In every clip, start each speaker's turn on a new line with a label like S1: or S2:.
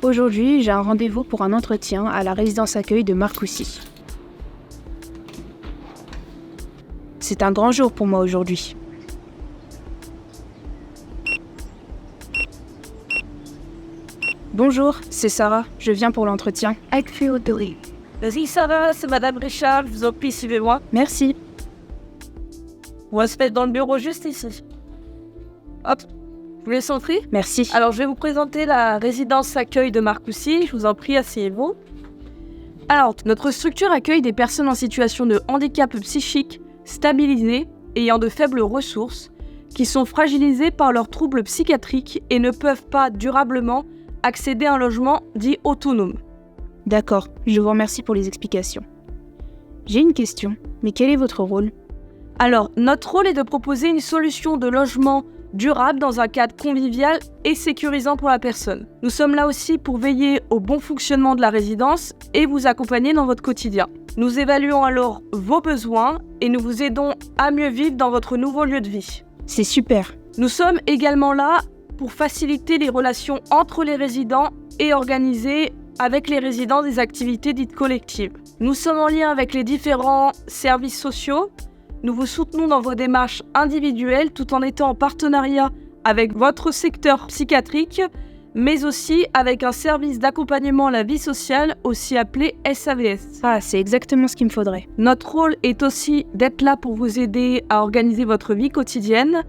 S1: Aujourd'hui, j'ai un rendez-vous pour un entretien à la résidence accueil de Marcoussis. C'est un grand jour pour moi aujourd'hui. Bonjour, c'est Sarah, je viens pour l'entretien.
S2: Vas-y Sarah, c'est Madame Richard, je vous en prie, suivez-moi.
S1: Merci.
S2: On va se mettre dans le bureau juste ici. Hop, je vous laisse entrer.
S1: Merci.
S2: Alors je vais vous présenter la résidence accueil de Marcoussis, je vous en prie, asseyez-vous. Alors, notre structure accueille des personnes en situation de handicap psychique, stabilisées, ayant de faibles ressources, qui sont fragilisées par leurs troubles psychiatriques et ne peuvent pas durablement accéder à un logement dit autonome.
S1: D'accord, je vous remercie pour les explications. J'ai une question, mais quel est votre rôle ?
S2: Alors, notre rôle est de proposer une solution de logement durable dans un cadre convivial et sécurisant pour la personne. Nous sommes là aussi pour veiller au bon fonctionnement de la résidence et vous accompagner dans votre quotidien. Nous évaluons alors vos besoins et nous vous aidons à mieux vivre dans votre nouveau lieu de vie.
S1: C'est super.
S2: Nous sommes également là pour faciliter les relations entre les résidents et organiser avec les résidents des activités dites collectives. Nous sommes en lien avec les différents services sociaux. Nous vous soutenons dans vos démarches individuelles tout en étant en partenariat avec votre secteur psychiatrique, mais aussi avec un service d'accompagnement à la vie sociale, aussi appelé SAVS.
S1: Ah, c'est exactement ce qu'il me faudrait.
S2: Notre rôle est aussi d'être là pour vous aider à organiser votre vie quotidienne,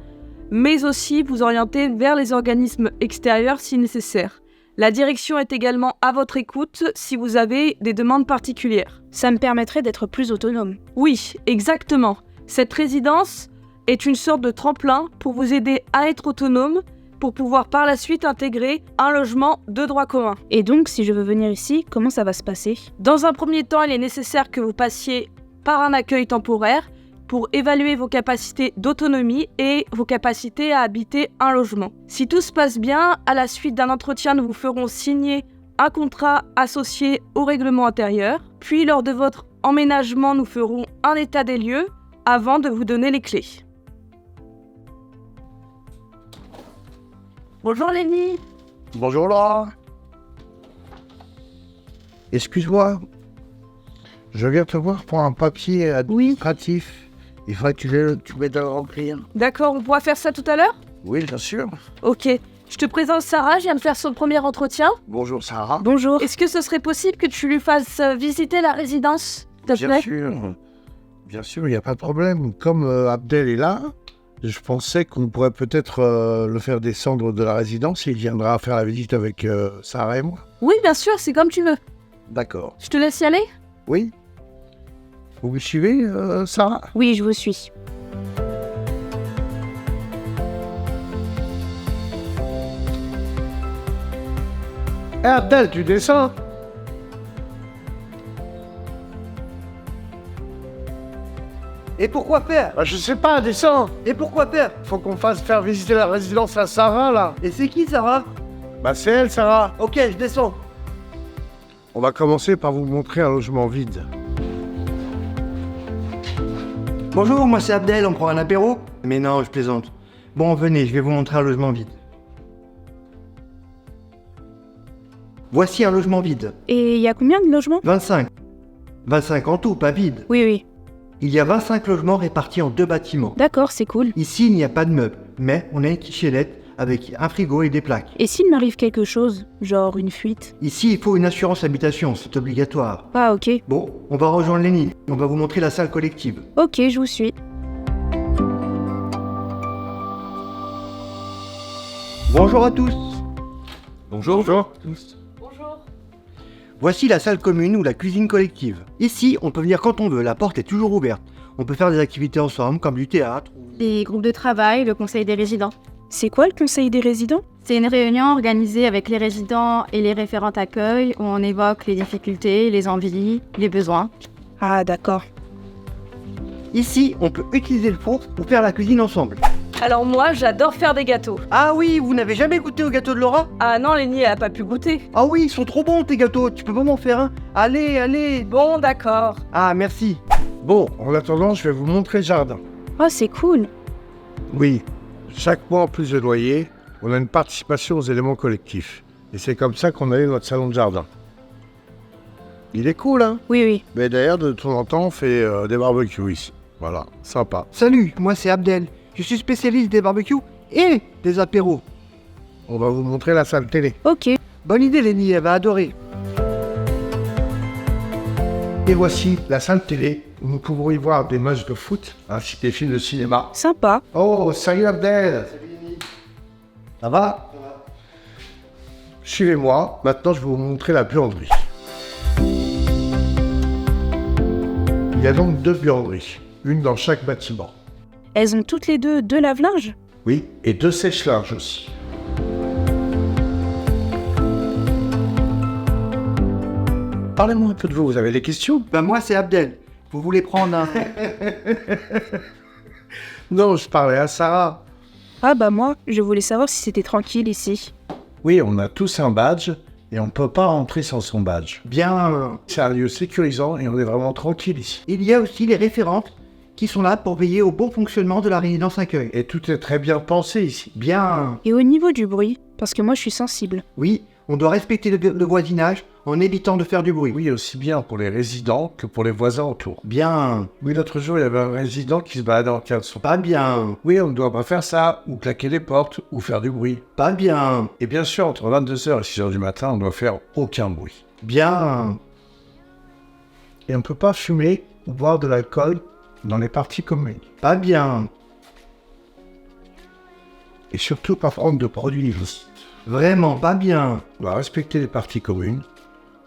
S2: mais aussi vous orienter vers les organismes extérieurs si nécessaire. La direction est également à votre écoute si vous avez des demandes particulières.
S1: Ça me permettrait d'être plus autonome.
S2: Oui, exactement. Cette résidence est une sorte de tremplin pour vous aider à être autonome, pour pouvoir par la suite intégrer un logement de droit commun.
S1: Et donc, si je veux venir ici, comment ça va se passer ?
S2: Dans un premier temps, il est nécessaire que vous passiez par un accueil temporaire pour évaluer vos capacités d'autonomie et vos capacités à habiter un logement. Si tout se passe bien, à la suite d'un entretien, nous vous ferons signer un contrat associé au règlement intérieur. Puis, lors de votre emménagement, nous ferons un état des lieux avant de vous donner les clés. Bonjour Lénie.
S3: Bonjour Laura. Excuse-moi, je viens te voir pour un papier administratif. Il faudrait que tu m'aides à le remplir.
S2: D'accord, on pourra faire ça tout à l'heure ?
S3: Oui, bien sûr.
S2: Ok, je te présente Sarah, je viens de faire son premier entretien.
S3: Bonjour Sarah.
S1: Bonjour.
S2: Est-ce que ce serait possible que tu lui fasses visiter la résidence, s'il te plaît ?
S3: Bien sûr. Bien sûr, il n'y a pas de problème. Comme Abdel est là, je pensais qu'on pourrait peut-être le faire descendre de la résidence et il viendra faire la visite avec Sarah et moi.
S2: Oui, bien sûr, c'est comme tu veux.
S3: D'accord.
S2: Je te laisse y aller ?
S3: Oui. Vous me suivez, Sarah ?
S1: Oui, je vous suis.
S3: Abdel, tu descends ?
S4: Et pourquoi faire ?
S3: Je sais pas, descends.
S4: Et pourquoi faire ?
S3: Faut qu'on fasse faire visiter la résidence à Sarah, là.
S4: Et c'est qui Sarah ?
S3: C'est elle, Sarah.
S4: Ok, je descends.
S3: On va commencer par vous montrer un logement vide.
S4: Bonjour, moi c'est Abdel, on prend un apéro ? Mais non, je plaisante. Bon, venez, je vais vous montrer un logement vide. Voici un logement vide.
S1: Et il y a combien de logements ?
S4: 25. 25 en tout, pas vide.
S1: Oui.
S4: Il y a 25 logements répartis en 2 bâtiments.
S1: D'accord, c'est cool.
S4: Ici, il n'y a pas de meubles, mais on a une kitchenette avec un frigo et des plaques.
S1: Et s'il m'arrive quelque chose, genre une fuite ?
S4: Ici, il faut une assurance habitation, c'est obligatoire.
S1: Ah, ok.
S4: Bon, on va rejoindre Lénie. On va vous montrer la salle collective.
S1: Ok, je vous suis.
S4: Bonjour à tous.
S3: Bonjour.
S2: Bonjour.
S4: Voici la salle commune ou la cuisine collective. Ici, on peut venir quand on veut, la porte est toujours ouverte. On peut faire des activités ensemble, comme du théâtre.
S5: Les groupes de travail, le conseil des résidents.
S1: C'est quoi le conseil des résidents ?
S5: C'est une réunion organisée avec les résidents et les référents d'accueil où on évoque les difficultés, les envies, les besoins.
S1: Ah, d'accord.
S4: Ici, on peut utiliser le four pour faire la cuisine ensemble.
S2: Alors moi, j'adore faire des gâteaux.
S4: Ah oui, vous n'avez jamais goûté au gâteau de Laura ?
S2: Ah non, Lénie, elle a pas pu goûter.
S4: Ah oui, ils sont trop bons tes gâteaux, tu peux pas m'en faire un ? Allez.
S2: Bon, d'accord.
S4: Ah, merci.
S3: Bon, en attendant, je vais vous montrer le jardin.
S1: Oh, c'est cool.
S3: Oui, chaque mois en plus de loyer, on a une participation aux éléments collectifs. Et c'est comme ça qu'on a eu notre salon de jardin. Il est cool, hein?
S1: Oui, oui.
S3: Mais d'ailleurs, de temps en temps, on fait des barbecues ici. Voilà, sympa.
S4: Salut, moi c'est Abdel. Je suis spécialiste des barbecues et des apéros.
S3: On va vous montrer la salle télé.
S1: Ok.
S4: Bonne idée, Lenny, elle va adorer.
S3: Et voici la salle télé où nous pouvons y voir des matchs de foot ainsi que des films de cinéma.
S1: Sympa.
S3: Oh, salut Abdel!
S4: Ça va?
S3: Suivez-moi, maintenant je vais vous montrer la buanderie. Il y a donc 2 buanderies, une dans chaque bâtiment.
S1: Elles ont toutes les deux 2 lave-linges?
S3: Oui, et 2 sèche-linges aussi. Parlez-moi un peu de vous avez des questions?
S4: Ben moi c'est Abdel. Vous voulez prendre un...
S3: Non, je parlais à Sarah.
S1: Ah bah moi, je voulais savoir si c'était tranquille ici.
S3: Oui, on a tous un badge et on ne peut pas rentrer sans son badge.
S4: Bien,
S3: C'est un lieu sécurisant et on est vraiment tranquille ici.
S4: il y a aussi les référentes qui sont là pour veiller au bon fonctionnement de la résidence accueil.
S3: Et tout est très bien pensé ici.
S4: Bien,
S1: Et au niveau du bruit, parce que moi je suis sensible.
S4: oui, on doit respecter le voisinage en évitant de faire du bruit.
S3: Oui, aussi bien pour les résidents que pour les voisins autour.
S4: Bien,
S3: Oui, l'autre jour, il y avait un résident qui se baladait en caleçon.
S4: pas bien,
S3: Oui, on ne doit pas faire ça, ou claquer les portes, ou faire du bruit.
S4: pas bien,
S3: Et bien sûr, entre 22h et 6h du matin, on ne doit faire aucun bruit.
S4: bien,
S3: Et on ne peut pas fumer ou boire de l'alcool dans les parties communes.
S4: pas bien,
S3: Et surtout pas prendre de produits illicites.
S4: vraiment pas bien,
S3: On doit respecter les parties communes,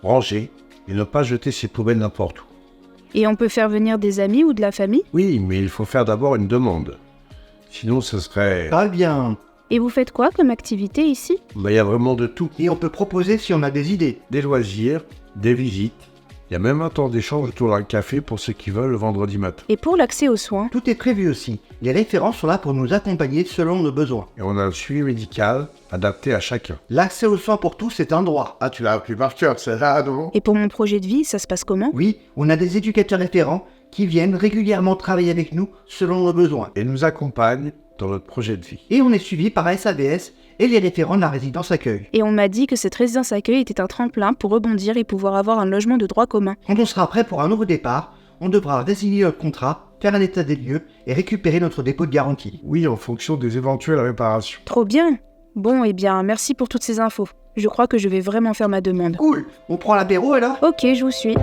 S3: ranger, et ne pas jeter ses poubelles n'importe où.
S1: Et on peut faire venir des amis ou de la famille?
S3: Oui, mais il faut faire d'abord une demande. Sinon, ce serait...
S4: pas bien.
S1: Et vous faites quoi comme activité ici?
S3: Il y a vraiment de tout.
S4: Et on peut proposer si on a des idées.
S3: Des loisirs, des visites. Il y a même un temps d'échange autour d'un café pour ceux qui veulent le vendredi matin.
S1: Et pour l'accès aux soins?
S4: Tout est prévu aussi. Les référents sont là pour nous accompagner selon nos besoins.
S3: Et on a le suivi médical adapté à chacun.
S4: L'accès aux soins pour tous est un droit.
S3: Ah, tu l'as appris par cœur, c'est là, non?
S1: Et pour mon projet de vie, ça se passe comment?
S4: Oui, on a des éducateurs référents qui viennent régulièrement travailler avec nous selon nos besoins.
S3: Et nous accompagne dans notre projet de vie.
S4: Et on est suivi par SAVS et les référents de la résidence accueil.
S1: Et on m'a dit que cette résidence accueil était un tremplin pour rebondir et pouvoir avoir un logement de droit commun.
S4: Quand on sera prêt pour un nouveau départ, on devra résilier notre contrat, faire un état des lieux et récupérer notre dépôt de garantie.
S3: Oui, en fonction des éventuelles réparations.
S1: Trop bien! Bon, eh bien, merci pour toutes ces infos. Je crois que je vais vraiment faire ma demande.
S4: Cool, on prend l'apéro alors?
S1: Ok, je vous suis.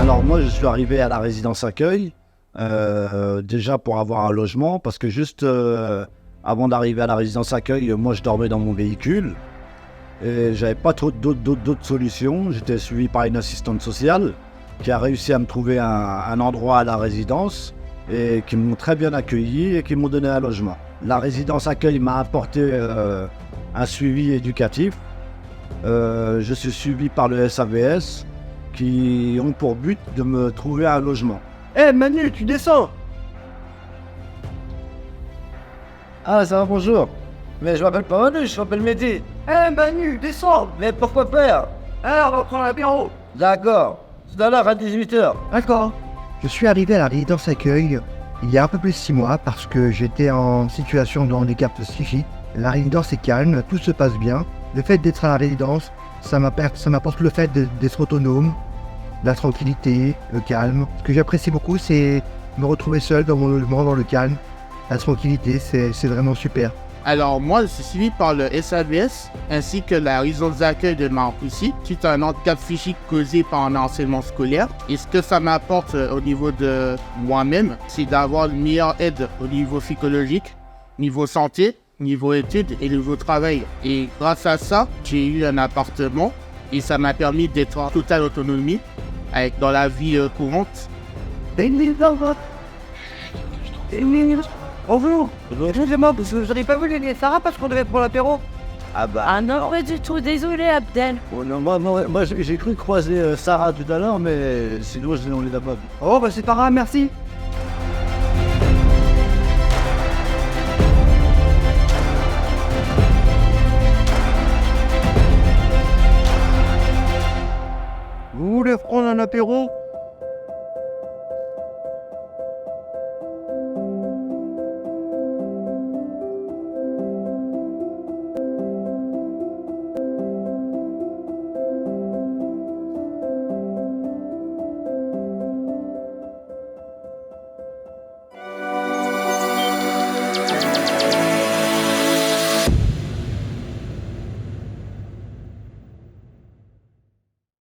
S6: Alors moi je suis arrivé à la résidence accueil déjà pour avoir un logement parce que juste avant d'arriver à la résidence accueil, moi je dormais dans mon véhicule et j'avais pas trop d'autres solutions. J'étais suivi par une assistante sociale qui a réussi à me trouver un endroit à la résidence et qui m'ont très bien accueilli et qui m'ont donné un logement. La résidence accueil m'a apporté un suivi éducatif. Je suis suivi par le SAVS qui ont pour but de me trouver un logement.
S4: Eh Manu, tu descends!
S6: Ah, ça va, bonjour. Mais je m'appelle pas Manu, je m'appelle Mehdi.
S4: Eh Manu, descends!
S6: Mais pourquoi faire?
S4: Alors on va prendre l'apéro!
S6: D'accord. Tout à l'heure à 18h.
S4: D'accord. Je suis arrivé à la résidence accueil il y a un peu plus de 6 mois parce que j'étais en situation de handicap psychique. La résidence est calme, tout se passe bien. Le fait d'être à la résidence, ça m'apporte le fait d'être autonome, la tranquillité, le calme. Ce que j'apprécie beaucoup, c'est me retrouver seul dans mon logement, dans le calme. La tranquillité, c'est vraiment super.
S7: Alors moi, je suis suivi par le SAVS ainsi que la résidence d'accueil de Marcoussis suite à un handicap physique causé par un harcèlement scolaire. Et ce que ça m'apporte au niveau de moi-même, c'est d'avoir une meilleure aide au niveau psychologique, niveau santé, niveau études et niveau travail. Et grâce à ça, j'ai eu un appartement et ça m'a permis d'être en totale autonomie dans la vie courante.
S4: Bonjour. Excusez-moi, parce que je n'avais pas vu les Sarah parce qu'on devait prendre l'apéro.
S6: Ah bah.
S2: Ah non, pas du tout, désolé Abdel.
S6: Oh non, moi j'ai cru croiser Sarah tout à l'heure, mais sinon on les a pas vus.
S4: Oh bah c'est pas grave, merci.